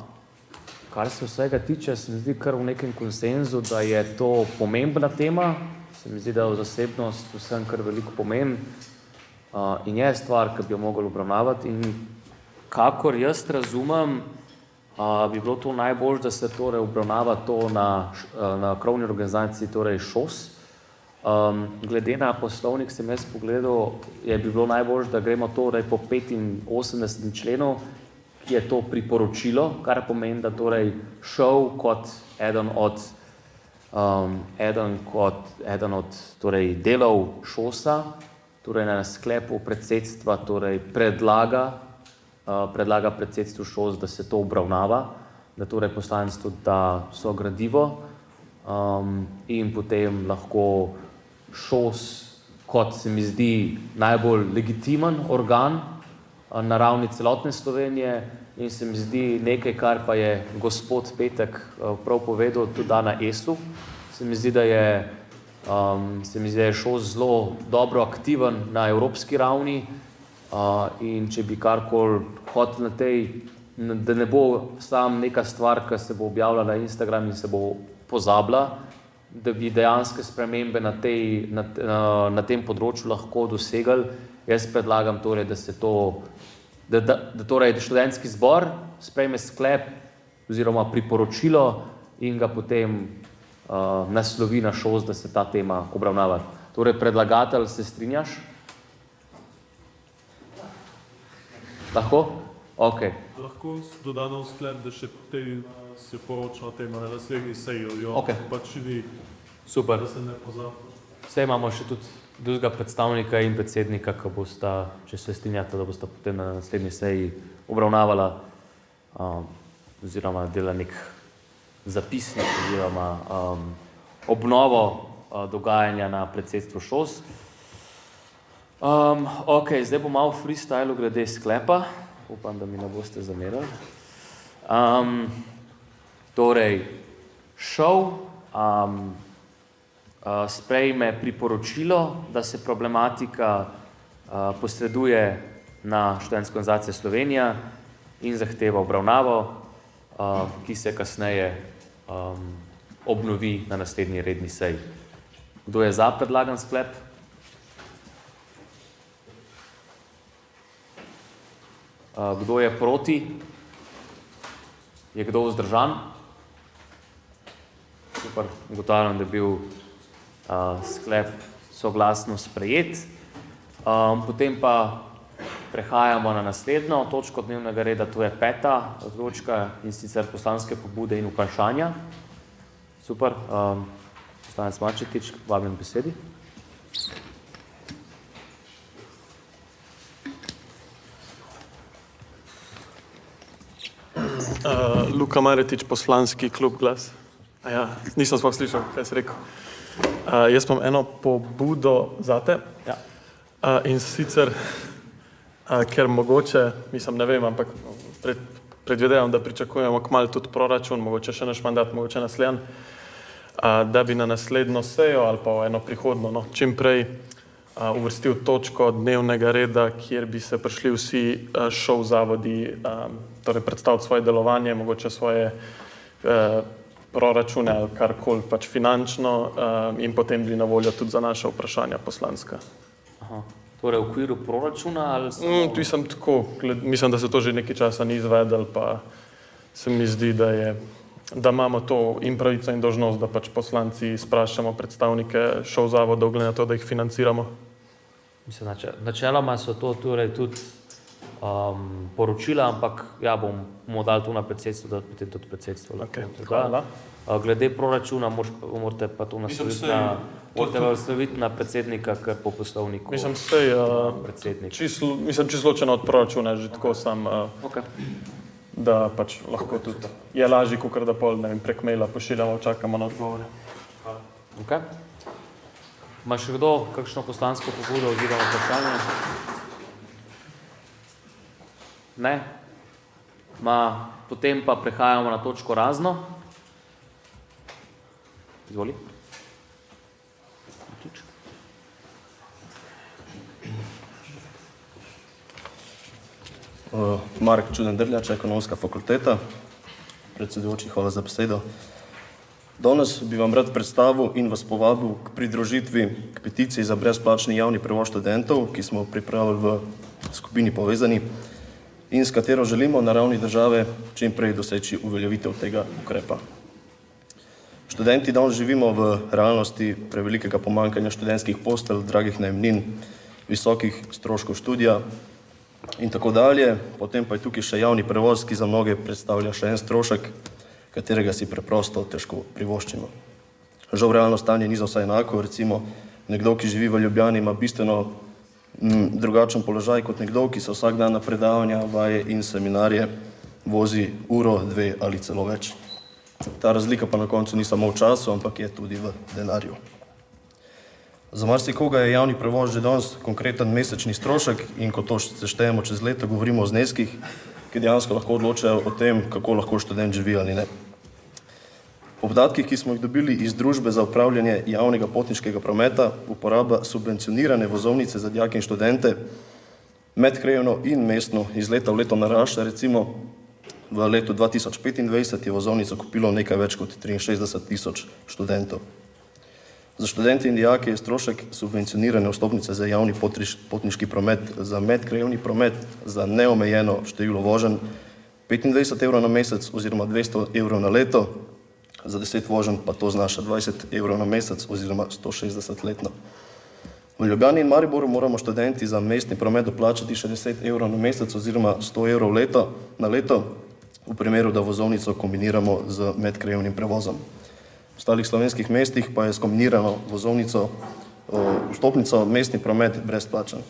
Speaker 1: kar se vsega tiče, se mi zdi kar v nekem konsenzu, da je to pomembna tema. Se mi zdi, da je zasebnost vsem kar veliko pomeni in je stvar, ki bi jo mogli obravnavati. In kakor jaz razumem, bi bilo to najbolj, da se torej obravnava to na krovni organizaciji, torej ŠOS. Glede na poslovnik sem jaz pogledal, bi bilo najbolj, da gremo torej po 85. členu, ki je to priporočilo, kar pomeni, da torej šel kot eden od torej delov ŠOS-a, torej na sklepu predsedstva torej predlaga predsedstvu ŠOS, da se to obravnava, da torej poslanec tudi da so gradivo in potem lahko ŠOS, kot se mi zdi najbolj legitimen organ na ravni celotne Slovenije in se mi zdi nekaj, kar pa je gospod Petek prav povedal tudi na ESU. Se mi zdi, da je ŠOS zelo dobro aktiven na evropski ravni in če bi karkoli hotel na tej, da ne bo sam neka stvar, ki se bo objavila na Instagram in se bo pozabila, da bi dejanske spremembe na tem področju lahko dosegali. Jaz predlagam torej, da se to da torej študentski zbor sprejme sklep oziroma priporočilo in ga potem naslovi na ŠOS, da se ta tema obravnava. Torej, predlagatelj, se strinjaš? Lahko? Ok.
Speaker 11: Lahko dodano v sklep, da še se poroča o tem na naslednji seji,
Speaker 1: Ok.
Speaker 11: pač ni,
Speaker 1: Super.
Speaker 11: da se ne pozabi.
Speaker 1: Vse imamo še tudi drugega predstavnika in predsednika, ki bosta, če se strinjate, da bosta potem na naslednji seji obravnavala oziroma dela nek zapisnik oziroma obnovo dogajanja na predsedstvu ŠOS. Ok, zdaj bom malo freestylu glede sklepa. Upam, da mi ne boste zamerali. Torej, ŠOU sprejme priporočilo, da se problematika posreduje na Študentsko organizacijo Slovenija in zahteva obravnavo, ki se kasneje obnovi na naslednji redni seji. Kdo je za predlagan sklep? Kdo je proti? Je kdo vzdržan? Super, ugotavljam, da je bil sklep soglasno sprejet. Potem pa prehajamo na naslednjo točko dnevnega reda, to je 5. točka, in sicer poslanske pobude in vprašanja. Super, poslanec Mačetič, vabim besedi.
Speaker 11: Luka Maretič, poslanski klub Glas. Ja, nisem sploh slišal, kaj si rekel. Jaz imam eno pobudo zate.
Speaker 1: Ja.
Speaker 11: In sicer, ker mogoče, mislim, ne vem, ampak predvidevam, da pričakujemo kmalu tudi proračun, mogoče še naš mandat, mogoče naslednji, da bi na naslednjo sejo ali pa eno prihodno, čim prej uvrstil točko dnevnega reda, kjer bi se prišli vsi ŠOU zavodi, torej predstaviti svoje delovanje, mogoče svoje proračune ali karkoli pač finančno in potem bi na voljo tudi za naše vprašanja poslanska.
Speaker 1: Aha. Torej v okviru proračuna ali
Speaker 11: samo? Mislim tako, mislim, da se to že nekaj časa ni izvedel, pa se mi zdi, da imamo to in pravico in dolžnost, da pač poslanci sprašamo predstavnike ŠOU zavodov, glede na to, da jih financiramo.
Speaker 1: Mislim, načeloma so to torej tudi poročila, ampak ja, bomo dali to na predsedstvo, da potem tudi predsedstvo lahko.
Speaker 11: Okay, hvala.
Speaker 1: Glede proračuna morate pa to nasloviti na predsednika, ker po poslovniku predsednik.
Speaker 11: Čisto ločeno od proračuna, že tako sam, da pač lahko tudi je lažje, kakor da pol, ne vem, prek maila pošiljamo, čakamo na odgovore.
Speaker 1: Ok. Ma še kdo kakšno poslansko pobudo oziroma vprašanje? Ne? Potem pa prehajamo na točko razno. Izvoli.
Speaker 12: Marek Čuden-Drljač, Ekonomska fakulteta. Predsedujoči, hvala za besedo. Danes bi vam rad predstavil in vas povabil k pridružitvi k peticiji za brezplačni javni prevoz študentov, ki smo pripravili v skupini Povezani in s katero želimo na ravni države čim prej doseči uveljavitev tega ukrepa. Študenti danes živimo v realnosti prevelikega pomanjkanja študentskih postelj, dragih najemnin, visokih stroškov študija in tako dalje. Potem pa je tukaj še javni prevoz, ki za mnoge predstavlja še en strošek, katerega si preprosto težko privoščimo. Žal realno stanje ni za vse enako, recimo nekdo, ki živi v Ljubljani, ima bistveno drugačen položaj kot nekdo, ki se vsak dan na predavanja, vaje in seminarje vozi uro, dve ali celo več. Ta razlika pa na koncu ni samo v času, ampak je tudi v denarju. Za marsikoga je javni prevoz že danes konkreten mesečni strošek in ko to seštejemo čez leto, govorimo o zneskih, ki dejansko lahko odločajo o tem, kako lahko študent živi ali ne. Po podatkih, ki smo jih dobili iz Družbe za upravljanje javnega potniškega prometa, uporaba subvencionirane vozovnice za dijake in študente medkrajevno in mestno iz leta v leto narašča. Recimo v letu 2025 je vozovnico kupilo nekaj več kot 63 tisoč študentov. Za študente in dijake je strošek subvencionirane vstopnice za javni potniški promet, za medkrajevni promet, za neomejeno število voženj 25 evrov na mesec oziroma 200 evrov na leto, za 10 voženj pa to znaša 20 evrov na mesec oziroma 160 letno. V Ljubljani in Mariboru moramo študenti za mestni promet doplačati 60 evrov na mesec oziroma 100 evrov na leto, v primeru, da vozovnico kombiniramo z medkrajevnim prevozom. V ostalih slovenskih mestih pa je s kombinirano vozovnico, vstopnico mestni promet brezplačen.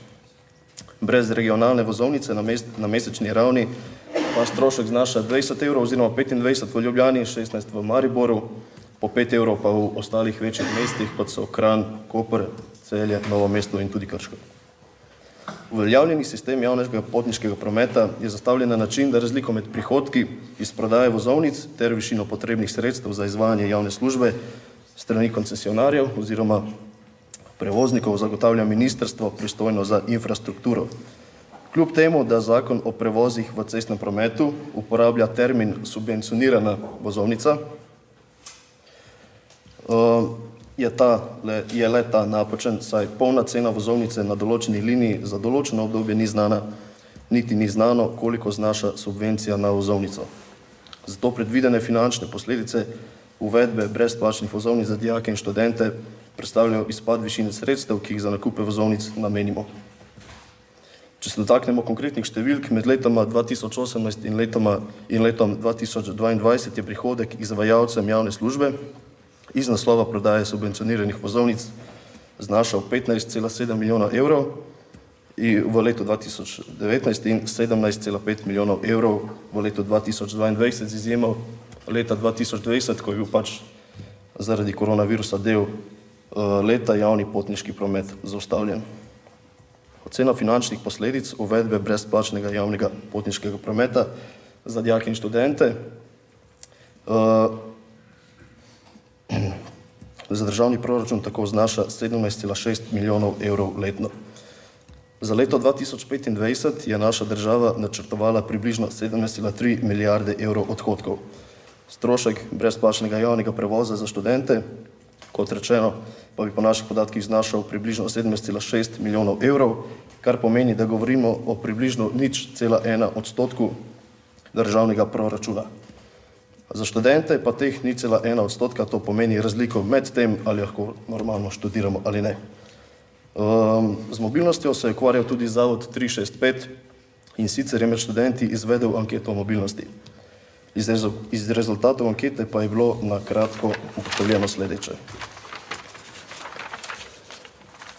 Speaker 12: Brez regionalne vozovnice na mesečni ravni pa strošek znaša 20 evrov oziroma 25 v Ljubljani, 16 v Mariboru, po 5 evrov pa v ostalih večjih mestih, kot so Kranj, Koper, Celje, Novo mesto in tudi Krško. Uveljavljeni sistem javnega potniškega prometa je zastavljen na način, da razliko med prihodki iz prodaje vozovnic ter višino potrebnih sredstev za izvajanje javne službe strani koncesionarjev oziroma prevoznikov zagotavlja ministrstvo pristojno za infrastrukturo. Kljub temu, da zakon o prevozih v cestnem prometu uporablja termin subvencionirana vozovnica, je le-ta napačen, saj polna cena vozovnice na določeni liniji za določeno obdobje ni znana, niti ni znano, koliko znaša subvencija na vozovnico. Zato predvidene finančne posledice uvedbe brezplačnih vozovnic za dijake in študente predstavljajo izpad višine sredstev, ki jih za nakupe vozovnic namenimo. Če se dotaknemo konkretnih številk, med letoma 2018 in letom 2022 je prihodek izvajalcem javne službe iz naslova prodaje subvencioniranih vozovnic znašal 15,7 milijona evrov v letu 2019 in 17,5 milijonov evrov v letu 2022 z izjemo leta 2020, ko je bil pač zaradi koronavirusa del leta javni potniški promet zaustavljen. Ocena finančnih posledic uvedbe brezplačnega javnega potniškega prometa za dijake in študente za državni proračun tako znaša 17,6 milijonov evrov letno. Za leto 2025 je naša država načrtovala približno 17,3 milijarde evrov odhodkov. Strošek brezplačnega javnega prevoza za študente, kot rečeno, pa bi po naših podatkih znašal približno 17,6 milijonov evrov, kar pomeni, da govorimo o približno 0,1% državnega proračuna. Za študente pa teh 0,1%, to pomeni razliko med tem, ali lahko normalno študiramo ali ne. Z mobilnostjo se je ukvarjal tudi Zavod 365 in sicer je med študenti izvedel anketo o mobilnosti. Iz rezultatov ankete pa je bilo na kratko ugotovljeno sledeče.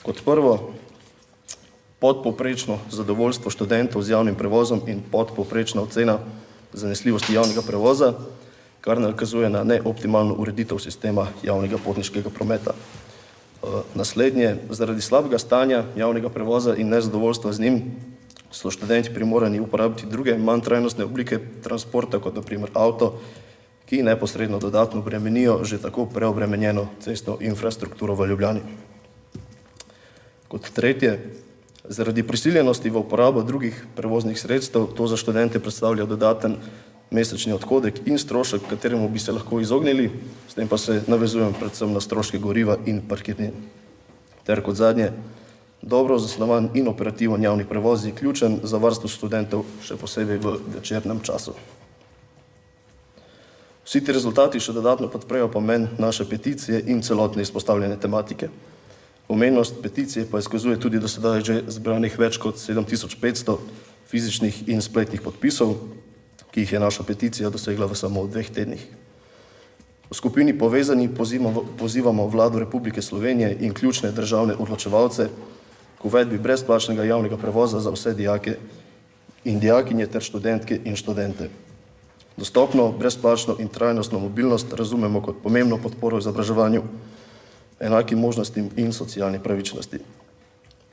Speaker 12: Kot prvo, podpovprečno zadovoljstvo študentov z javnim prevozom in podpovprečna ocena zanesljivosti javnega prevoza, kar nakazuje na neoptimalno ureditev sistema javnega potniškega prometa. Naslednje, zaradi slabega stanja javnega prevoza in nezadovoljstva z njim so študenti primorani uporabiti druge manj trajnostne oblike transporta, kot na primer avto, ki neposredno dodatno bremenijo že tako preobremenjeno cestno infrastrukturo v Ljubljani. Kot tretje, zaradi prisiljenosti v uporabo drugih prevoznih sredstev to za študente predstavlja dodaten mesečni odhodek in strošek, kateremu bi se lahko izognili, s tem pa se navezujem predvsem na stroške goriva in parkirnin. Ter kot zadnje, dobro zasnovan in operativen javni prevoz je ključen za varstvo študentov, še posebej v večernem času. Vsi ti rezultati še dodatno podprejo pomen naše peticije in celotne izpostavljene tematike. Pomembnost peticije pa izkazuje tudi do sedaj že zbranih več kot 7500 fizičnih in spletnih podpisov, ki jih je naša peticija dosegla v samo 2 tednih. V skupini Povezani pozivamo Vlado Republike Slovenije in ključne državne odločevalce k uvedbi brezplačnega javnega prevoza za vse dijake in dijakinje ter študentke in študente. Dostopno, brezplačno in trajnostno mobilnost razumemo kot pomembno podporo izobraževanju, enakim možnostim in socialni pravičnosti.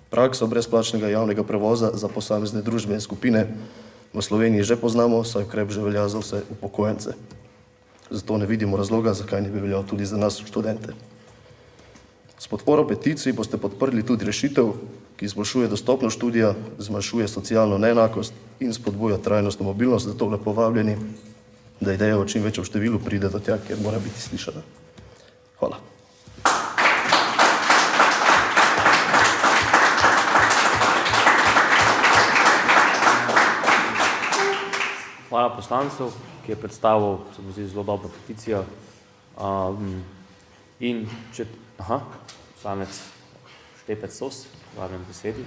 Speaker 12: Prakso brezplačnega javnega prevoza za posamezne družbene skupine v Sloveniji že poznamo, saj ukrep že velja za vse upokojence. Zato ne vidimo razloga, zakaj ne bi veljal tudi za nas študente. S podporo peticiji boste podprli tudi rešitev, ki izboljšuje dostopnost študija, zmanjšuje socialno neenakost in spodbuja trajnostno mobilnost, zato lepo vabljeni, da ideja v čim večjem številu pride do tja, kjer mora biti slišana. Hvala.
Speaker 1: hvala poslancu, ki je predstavil, se mi zdi, zelo dobro peticijo. In če, poslanec Štepec Sos, vabim besedi.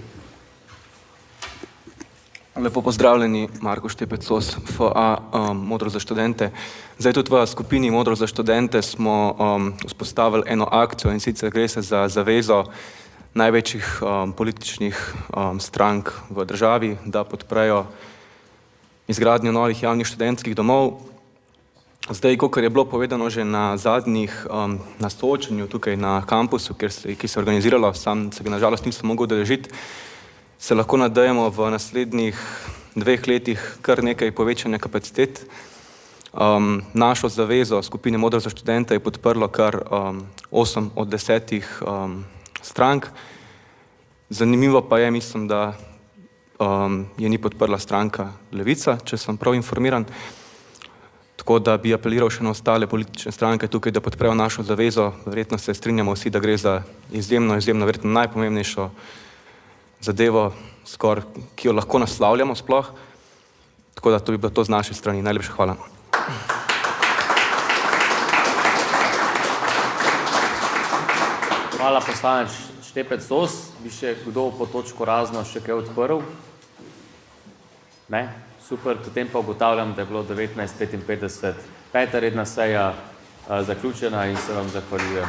Speaker 13: Lepo pozdravljeni, Marko Štepec Sos, FA Modro za študente. Zdaj tudi v skupini Modro za študente smo vzpostavili eno akcijo in sicer gre se za zavezo največjih političnih strank v državi, da podprejo izgradnjo novih javnih študentskih domov. Zdaj, kakor je bilo povedano že na zadnjih na soočenju tukaj na kampusu, ki se je organiziralo, sam se ga nažalost nisem mogel udeležiti, se lahko nadejamo v naslednjih 2 letih kar nekaj povečanja kapacitet. Našo zavezo skupine Modro za študente je podprlo kar 8 od 10 strank. Zanimivo pa je, mislim, da je ni podprla stranka Levica, če sem prav informiran. Tako da bi apeliral še na ostale politične stranke tukaj, da podprejo našo zavezo. Verjetno se strinjamo vsi, da gre za izjemno, verjetno najpomembnejšo zadevo, ki jo lahko naslavljamo sploh. Tako da to bi bilo to z naše strani. Najlepša hvala.
Speaker 1: Hvala, poslanec Štepec Sos. Bi še kdo po točko razno še kaj odprl? Ne? Super, potem pa ugotavljam, da je bilo 19:55. 5. redna seja zaključena in se vam zahvaljujem.